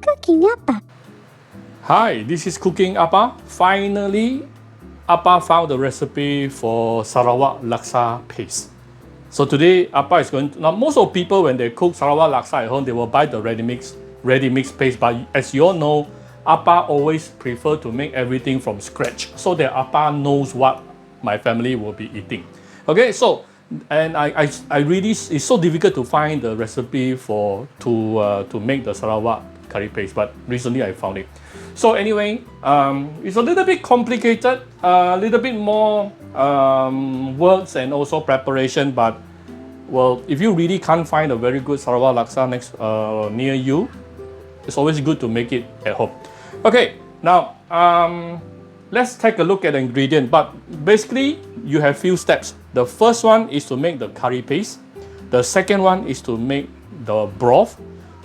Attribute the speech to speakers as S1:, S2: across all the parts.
S1: Cooking Appa.
S2: Hi, this is Cooking Appa. Finally, Appa found the recipe for Sarawak Laksa paste. So today, Appa is going to, now most of people when they cook Sarawak Laksa at home, they will buy the ready mix paste. But as you all know, Appa always prefer to make everything from scratch so that Appa knows what my family will be eating. Okay, so and I really, it's so difficult to find the recipe to make the Sarawak curry paste, but recently I found it. So anyway, it's a little bit complicated, a little bit more works and also preparation, but well, if you really can't find a very good Sarawak Laksa near you, it's always good to make it at home. Okay, now let's take a look at the ingredient, but basically you have few steps. The first one is to make the curry paste. The second one is to make the broth.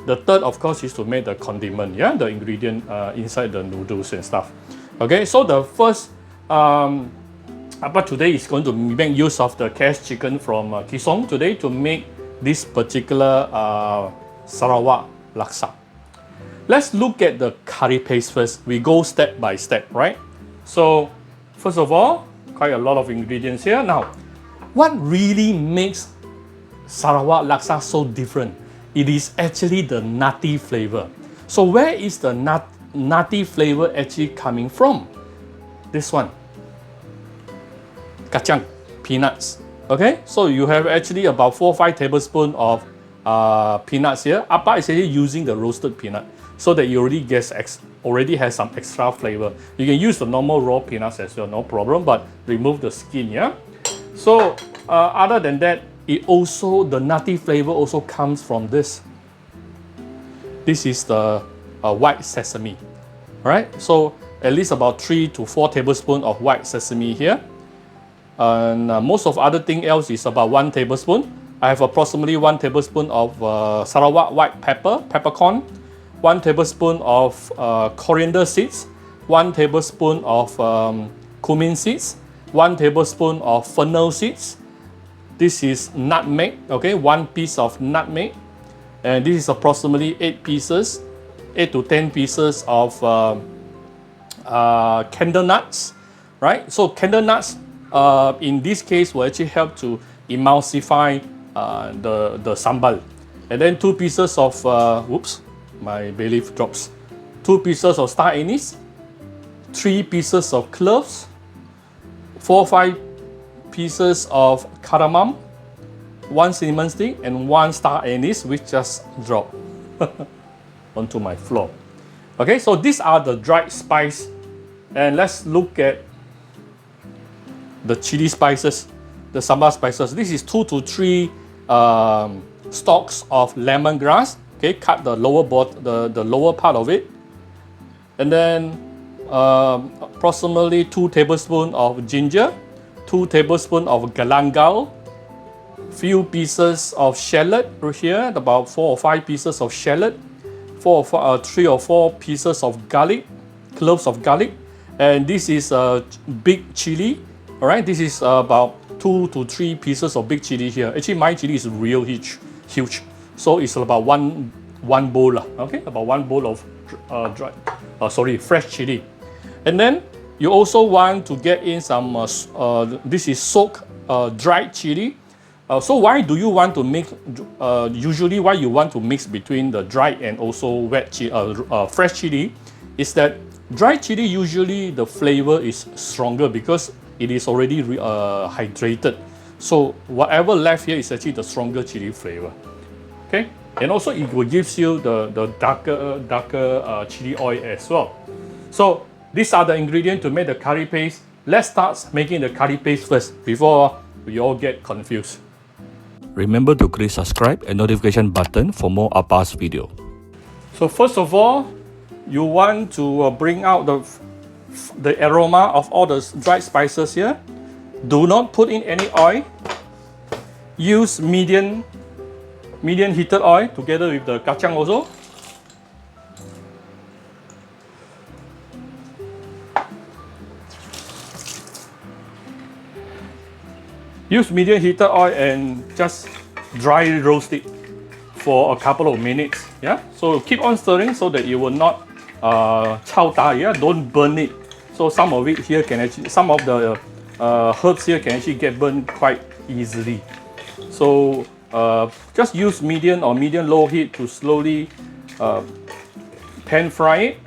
S2: The third, of course, is to make the condiment, yeah, the ingredient inside the noodles and stuff. Okay, so the first, Appa today is going to make use of the cast chicken from Kee Song today to make this particular Sarawak Laksa. Let's look at the curry paste first. We go step by step, right? So, first of all, quite a lot of ingredients here. Now, what really makes Sarawak Laksa so different? It is actually the nutty flavor. So where is the nutty flavor actually coming from? This one. Kacang, peanuts. Okay, so you have actually about 4 or 5 tablespoons of peanuts here. Appa is actually using the roasted peanut so that you already has some extra flavor. You can use the normal raw peanuts as well, no problem, but remove the skin, yeah? So other than that, the nutty flavor also comes from this. This is the white sesame, all right? So at least about 3 to 4 tablespoons of white sesame here. And most of other thing else is about 1 tablespoon. I have approximately 1 tablespoon of Sarawak white peppercorn, 1 tablespoon of coriander seeds, 1 tablespoon of cumin seeds, 1 tablespoon of fennel seeds. This is nutmeg, okay, 1 piece of nutmeg. And this is approximately 8 to 10 pieces of candle nuts, right? So candle nuts, in this case, will actually help to emulsify the sambal. And then 2 pieces of, whoops, my bay leaf drops. 2 pieces of star anise, 3 pieces of cloves, 4 or 5 pieces of cardamom, 1 cinnamon stick, and 1 star anise, which just dropped onto my floor. Okay, so these are the dried spice. And let's look at the chili spices, the sambal spices. This is 2 to 3 stalks of lemongrass. Okay, cut the lower part of it. And then approximately 2 tablespoons of ginger, 2 tablespoons of galangal, few pieces of shallot here, about 4 or 5 pieces of shallot, 3 or 4 pieces of garlic, cloves of garlic, and this is a big chili. All right, this is about 2 to 3 pieces of big chili here. Actually, my chili is real huge, so it's about one bowl. Okay, about 1 bowl of fresh chili, and then you also want to get in some. This is soaked dried chili. So why do you want to mix? Usually, why you want to mix between the dried and also wet fresh chili, is that dried chili usually the flavor is stronger because it is already hydrated. So whatever left here is actually the stronger chili flavor. Okay, and also it will gives you the darker chili oil as well. So these are the ingredients to make the curry paste. Let's start making the curry paste first before we all get confused.
S3: Remember to click subscribe and notification button for more Appa's video.
S2: So first of all, you want to bring out the aroma of all the dried spices here. Do not put in any oil. Use medium heated oil together with the kacang also. Use medium heated oil and just dry roast it for a couple of minutes. Yeah, so keep on stirring so that it will not chao da. Yeah, don't burn it. So some of it here can actually, some of the herbs here can actually get burned quite easily. So just use medium or medium-low heat to slowly pan fry it,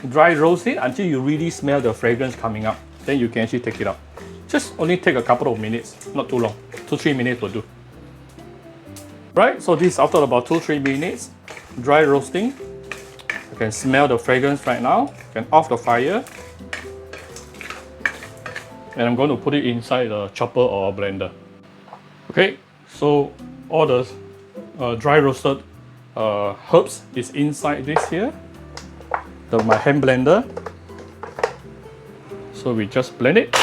S2: dry roast it until you really smell the fragrance coming up. Then you can actually take it out. Just only take a couple of minutes, not too long. 2-3 minutes will do. Right, so this after about 2-3 minutes, dry roasting. You can smell the fragrance right now. You can off the fire. And I'm going to put it inside the chopper or blender. Okay, so all the dry roasted herbs is inside this here, my hand blender. So we just blend it.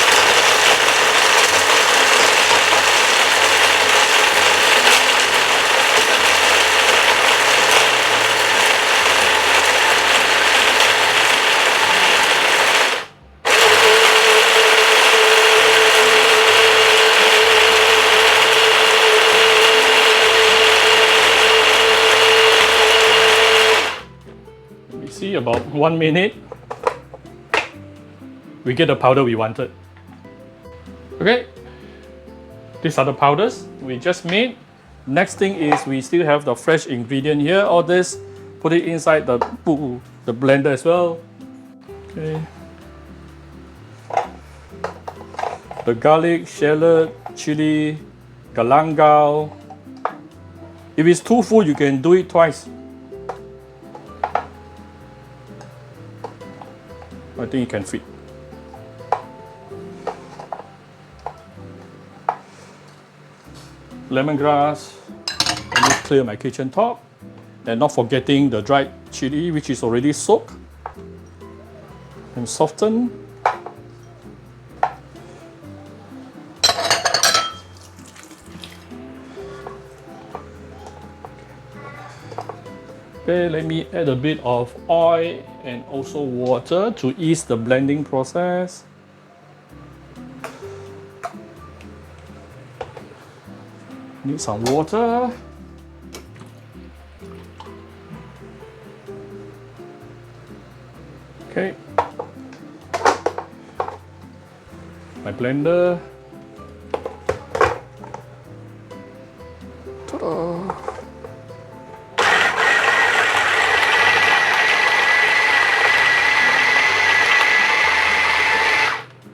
S2: About 1 minute, we get the powder we wanted. Okay, these are the powders we just made. Next thing is we still have the fresh ingredient here. All this, put it inside the blender as well. Okay, the garlic, shallot, chili, galangal. If it's too full, you can do it twice. I think it can fit. Lemongrass. Let me clear my kitchen top. And not forgetting the dried chili, which is already soaked and softened. Okay, let me add a bit of oil and also water to ease the blending process. Need some water. Okay. My blender. Ta-da!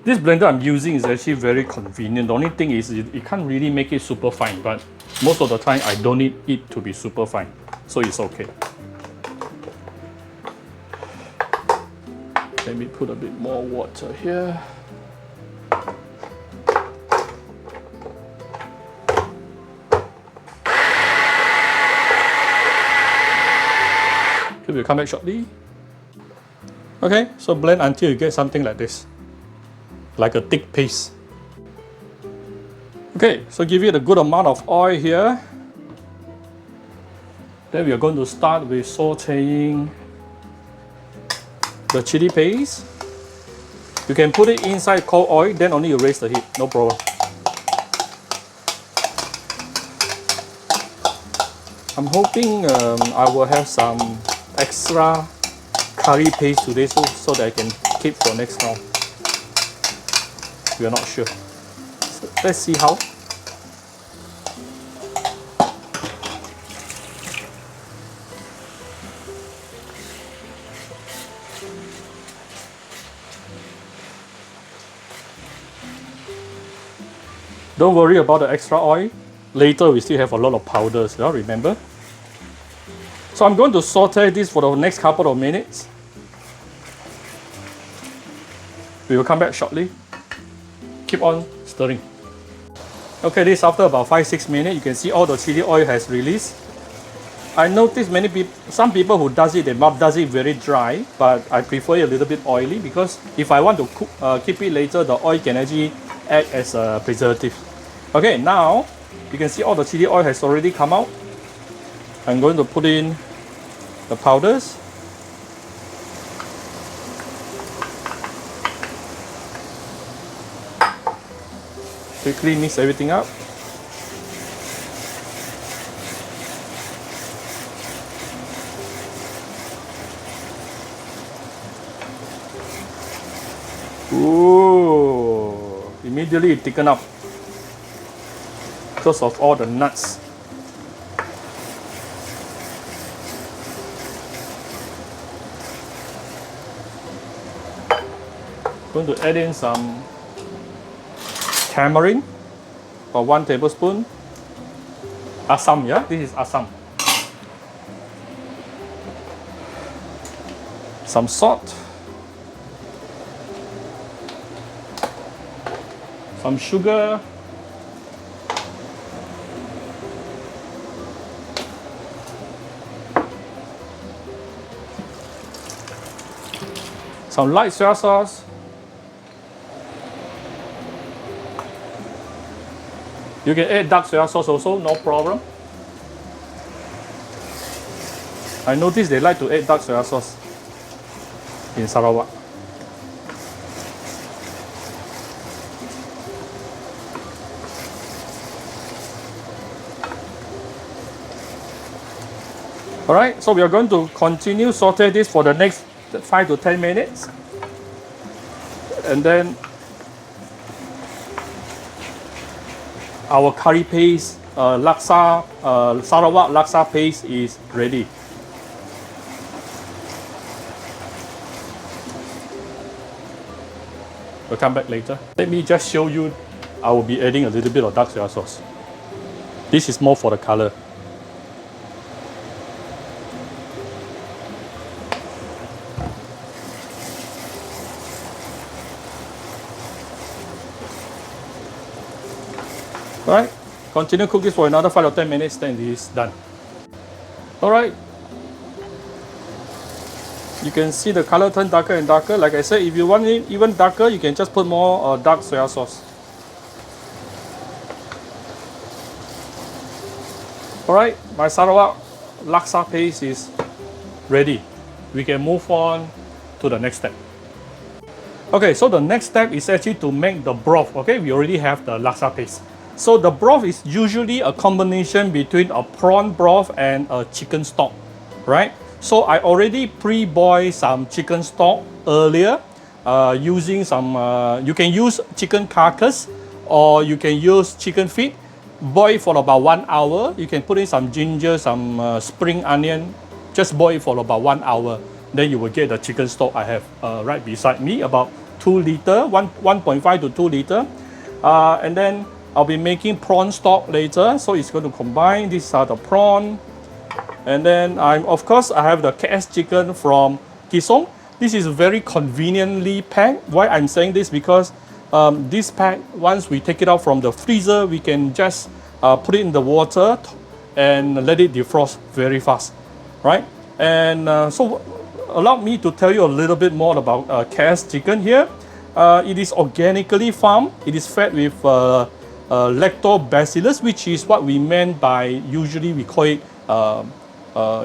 S2: This blender I'm using is actually very convenient. The only thing is you can't really make it super fine, but most of the time I don't need it to be super fine, so it's okay. Let me put a bit more water here. Okay, we'll come back shortly. Okay, so blend until you get something like this, like a thick paste. Okay, so give it a good amount of oil here. Then we are going to start with sauteing the chili paste. You can put it inside cold oil, then only you raise the heat, no problem. I'm hoping I will have some extra curry paste today so that I can keep for next round. We are not sure. So let's see how. Don't worry about the extra oil. Later we still have a lot of powders, yeah, remember? So I'm going to saute this for the next couple of minutes. We will come back shortly. Keep on stirring. Okay, this after about 5-6 minutes, you can see all the chili oil has released. I noticed some people who does it very dry, but I prefer it a little bit oily because if I want to cook, keep it later, the oil can actually act as a preservative. Okay, now you can see all the chili oil has already come out. I'm going to put in the powders. Quickly mix everything up. Ooh, immediately it thicken up because of all the nuts. Going to add in some tamarind for 1 tablespoon. Asam, yeah, this is asam. Some salt. Some sugar. Some light soy sauce. You can add dark soy sauce also, no problem. I noticed they like to add dark soy sauce in Sarawak. Alright, so we are going to continue saute this for the next 5 to 10 minutes. And then our curry paste, laksa, Sarawak Laksa paste is ready. We'll come back later. Let me just show you, I will be adding a little bit of dark soy sauce. This is more for the color. Alright, continue cook this for another 5 or 10 minutes, then it is done. Alright, you can see the color turn darker and darker. Like I said, if you want it even darker, you can just put more dark soy sauce. Alright, my Sarawak Laksa paste is ready. We can move on to the next step. Okay, so the next step is actually to make the broth. Okay, we already have the laksa paste. So the broth is usually a combination between a prawn broth and a chicken stock, right? So I already pre-boiled some chicken stock earlier using some, you can use chicken carcass or you can use chicken feet. Boil for about 1 hour. You can put in some ginger, some spring onion. Just boil for about 1 hour. Then you will get the chicken stock I have right beside me, about 2 liter, 1.5 to 2 liter. And then I'll be making prawn stock later, so it's going to combine. These are the prawn, and then of course I have the KS chicken from Kee Song. This is very conveniently packed. Why I'm saying this? Because this pack, once we take it out from the freezer, we can just put it in the water and let it defrost very fast, right? And so allow me to tell you a little bit more about KS chicken here. It is organically farmed. It is fed with lactobacillus, which is what we meant by, usually we call it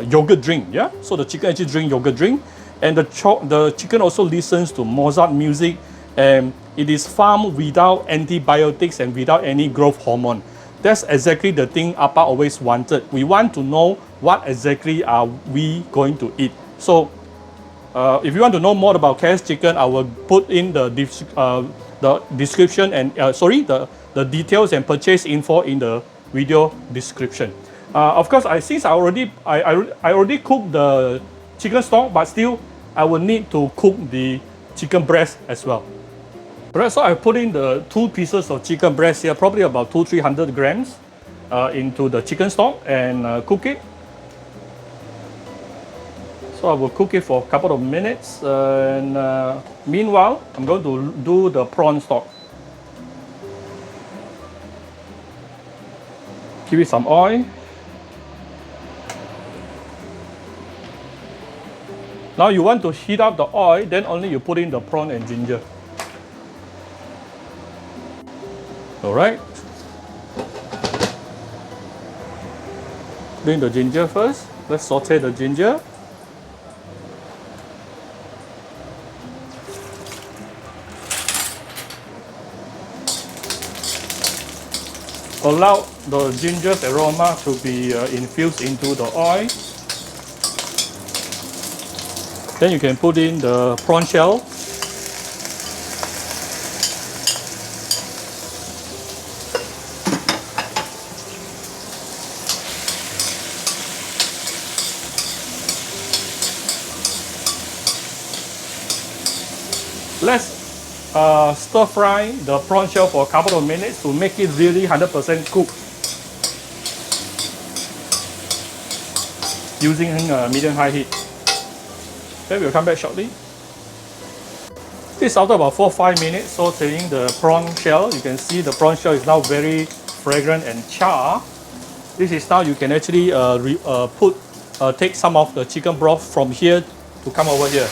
S2: yogurt drink. Yeah, so the chicken actually drink yogurt drink, and the chicken also listens to Mozart music, and it is farmed without antibiotics and without any growth hormone. That's exactly the thing Appa always wanted. We want to know what exactly are we going to eat. So if you want to know more about KS chicken, I will put in the description and the details and purchase info in the video description. Of course, since I already cooked the chicken stock, but still I will need to cook the chicken breast as well. Alright, so I put in the 2 pieces of chicken breast here, probably about 200-300 grams into the chicken stock and cook it. So I will cook it for a couple of minutes, and meanwhile I'm going to do the prawn stock. Give it some oil. Now you want to heat up the oil, then only you put in the prawn and ginger. Alright. Put in the ginger first. Let's saute the ginger. Allow the ginger's aroma to be infused into the oil. Then you can put in the prawn shell. stir fry the prawn shell for a couple of minutes to make it really 100% cooked. Using medium-high heat. Okay, we'll come back shortly. This after about 4-5 minutes sauteing the prawn shell. You can see the prawn shell is now very fragrant and char. This is now you can actually take some of the chicken broth from here to come over here.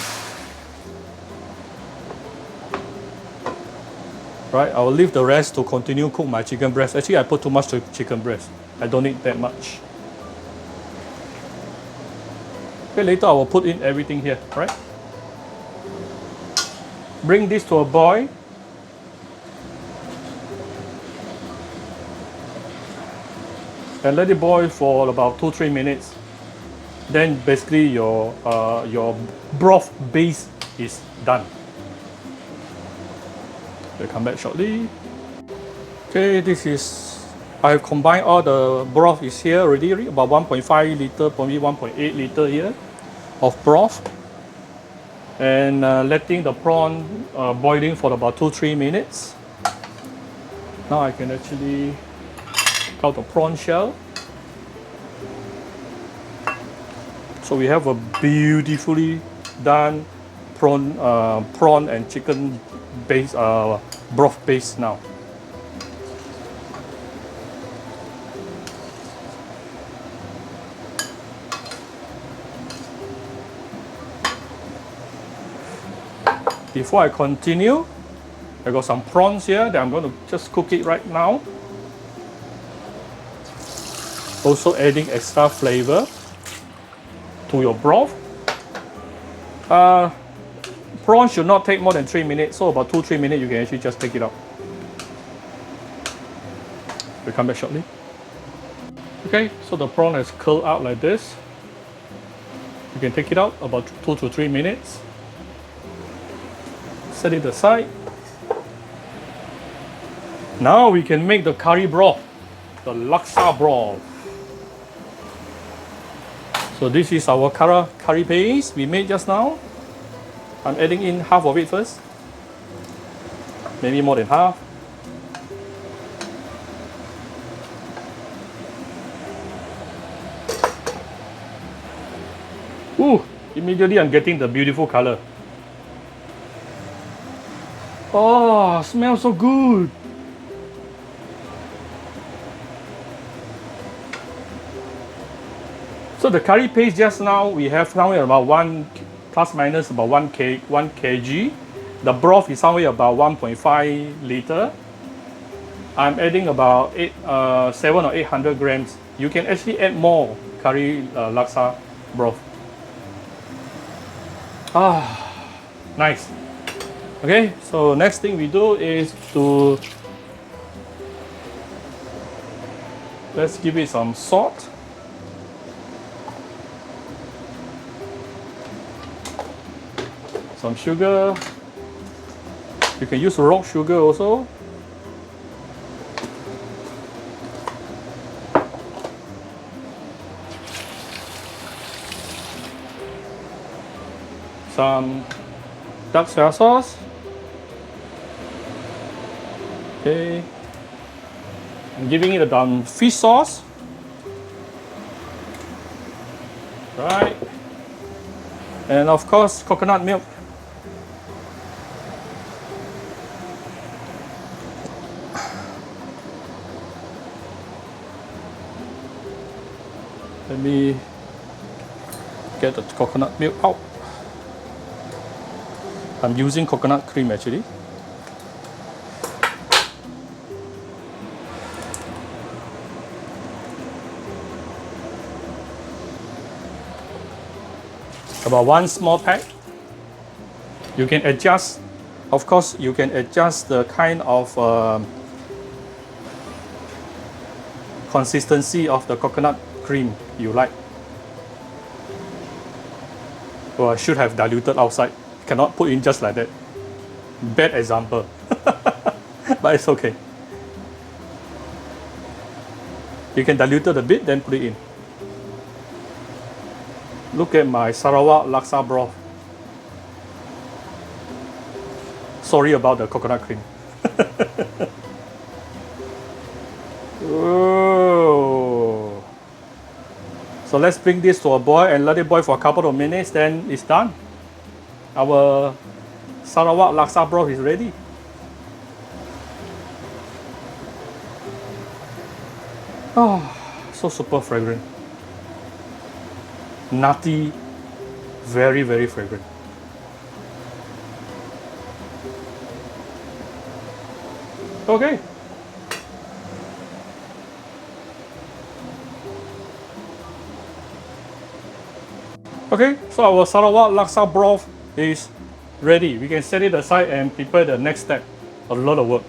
S2: Right, I will leave the rest to continue cook my chicken breast. Actually, I put too much chicken breast. I don't need that much. Okay, later I will put in everything here, right? Bring this to a boil. And let it boil for about 2-3 minutes. Then basically your broth base is done. We'll come back shortly. Okay, this is, I've combined all the broth is here already, about 1.5 liter, probably 1.8 liter here of broth. And letting the prawn boiling for about 2-3 minutes. Now I can actually take out the prawn shell. So we have a beautifully done prawn and chicken base broth base now. Before I continue, I got some prawns here that I'm going to just cook it right now. Also adding extra flavor to your broth. Prawn should not take more than 3 minutes, so about 2-3 minutes you can actually just take it out. We'll come back shortly. Okay, so the prawn has curled out like this. You can take it out about 2 to 3 minutes. Set it aside. Now we can make the curry broth, the laksa broth. So this is our curry paste we made just now. I'm adding in half of it first. Maybe more than half. Ooh, immediately I'm getting the beautiful color. Oh, smells so good. So the curry paste just now, we have somewhere about plus minus about 1 kg. The broth is somewhere about 1.5 liter. I'm adding about 700 or 800 grams. You can actually add more curry laksa broth. Ah, nice. Okay, so next thing we do is let's give it some salt. Some sugar. You can use rock sugar also. Some dark soy sauce. Okay. I'm giving it a fish sauce. Right. And of course, coconut milk. Let me get the coconut milk out. I'm using coconut cream actually. About 1 small pack. You can adjust, of course, you can adjust the kind of consistency of the coconut cream you like. Well, I should have diluted outside. Cannot put in just like that. Bad example. But it's okay. You can dilute it a bit, then put it in. Look at my Sarawak Laksa broth. Sorry about the coconut cream. Oh. So let's bring this to a boil and let it boil for a couple of minutes, then it's done. Our Sarawak Laksa broth is ready. Oh, so super fragrant. Nutty, very, very fragrant. Okay. Okay, so our Sarawak Laksa broth is ready. We can set it aside and prepare the next step. A lot of work.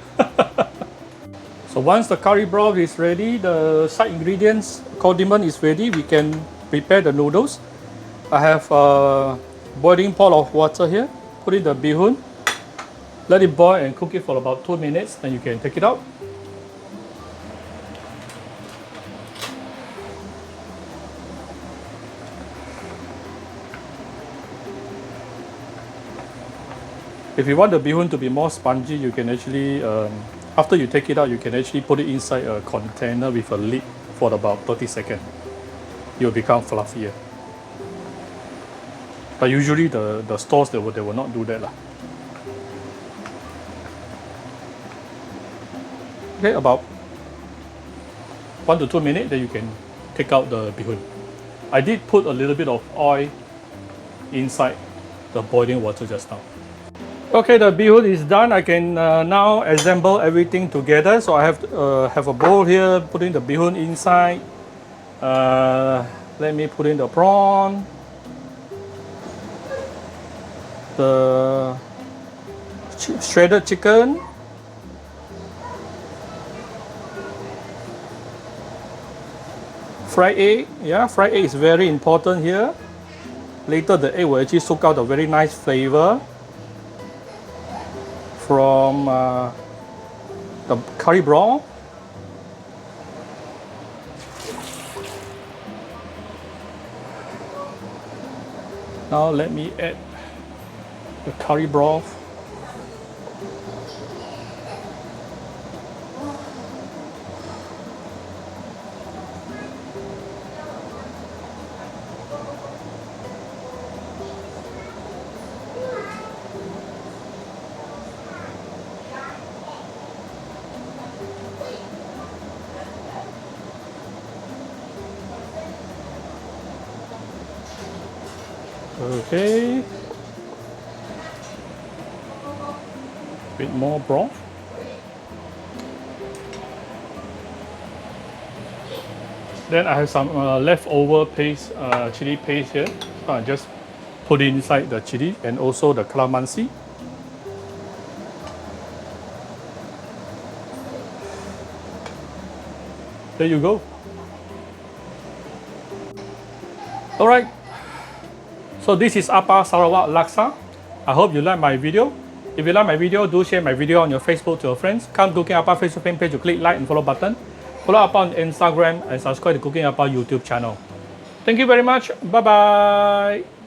S2: So once the curry broth is ready, the side ingredients, condiment is ready, we can prepare the noodles. I have a boiling pot of water here. Put in the bee hoon. Let it boil and cook it for about 2 minutes, then you can take it out. If you want the bee hoon to be more spongy, you can actually, after you take it out, you can actually put it inside a container with a lid for about 30 seconds. It will become fluffier. But usually the stores, they will not do that. Okay, about 1 to 2 minutes, then you can take out the bee hoon. I did put a little bit of oil inside the boiling water just now. Okay, the bee hoon is done. I can now assemble everything together. So I have a bowl here, putting the bee hoon inside. Let me put in the prawn, the shredded chicken, fried egg. Yeah, fried egg is very important here. Later the egg will actually soak out a very nice flavor from the curry broth. Now let me add the curry broth. Okay, bit more broth. Then I have some leftover paste, chili paste here. So I just put it inside the chili and also the calamansi. There you go. All right. So this is Apa Sarawak Laksa. I hope you like my video. If you like my video, do share my video on your Facebook to your friends. Come Cooking Apa Facebook fan page to click like and follow button. Follow Apa on Instagram and subscribe to Cooking Apa YouTube channel. Thank you very much. Bye bye.